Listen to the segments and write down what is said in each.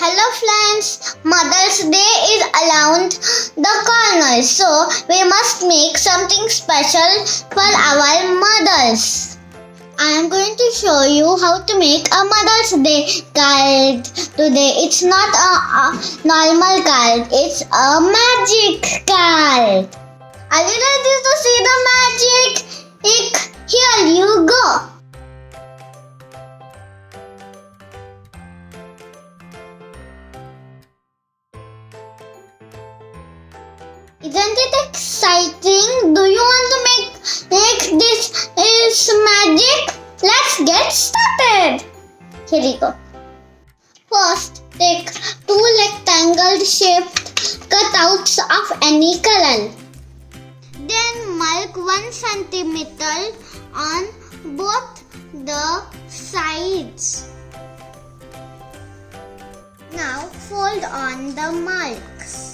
Hello friends, Mother's Day is around the corner, so we must make something special for our mothers. I am going to show you how to make a Mother's Day card today. It's not a normal card, it's a magic card. Are you ready to see the magic? Here you go. Isn't it exciting? Do you want to make this magic? Let's get started. Here we go. First, take two rectangle shaped cutouts of any color. Then mark 1 centimeter on both the sides. Now fold on the marks.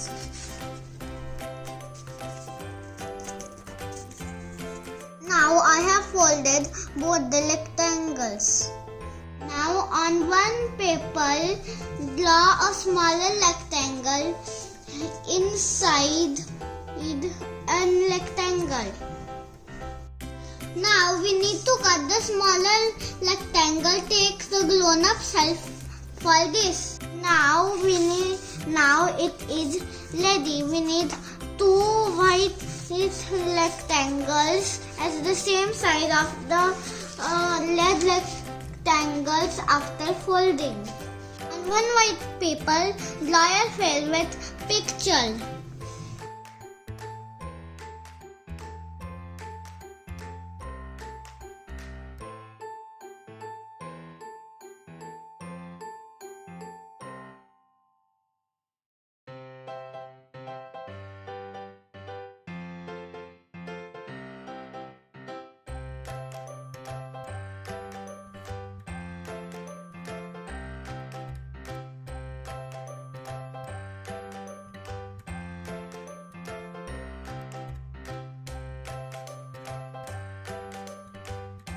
Now I have folded both the rectangles. Now on one paper, draw a smaller rectangle inside a rectangle. Now we need to cut the smaller rectangle. Take the grown-up shelf for this. Now it is ready. We need two white rectangles as the same side of the red rectangles after folding. On one white paper, draw your favorite picture.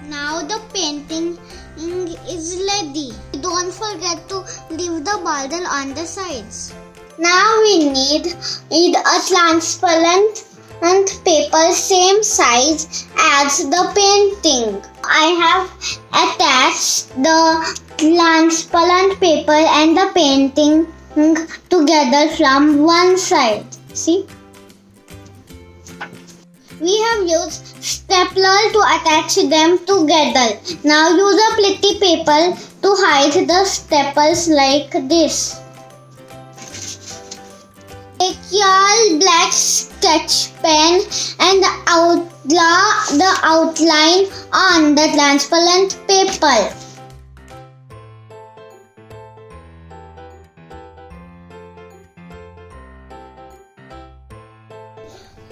Now the painting is ready. Don't forget to leave the border on the sides. Now we need a transparent paper same size as the painting. I have attached the transparent paper and the painting together from one side. See? We have used stapler to attach them together. Now use a pretty paper to hide the staples like this. Take your black sketch pen and draw the outline on the transparent paper.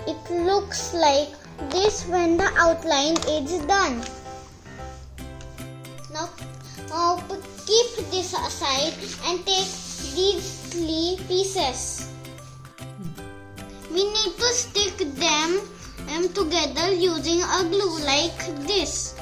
It looks like this when the outline is done. Now keep this aside and take these 3 pieces. We need to stick them together using a glue like this.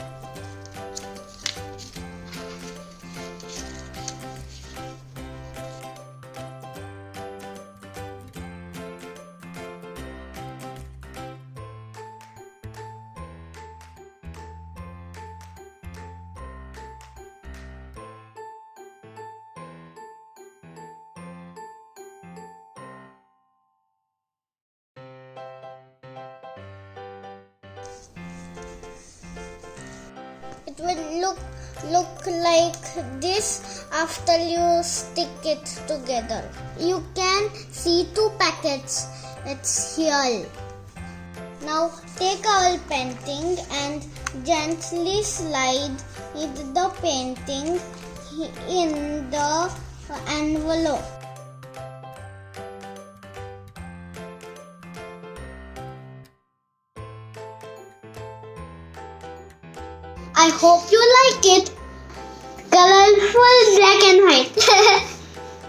It will look like this after you stick it together. You can see 2 packets. It's here. Now take our painting and gently slide the painting in the envelope. I hope you like it. Colorful black and white.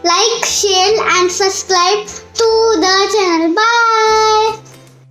Like, share and subscribe to the channel. Bye.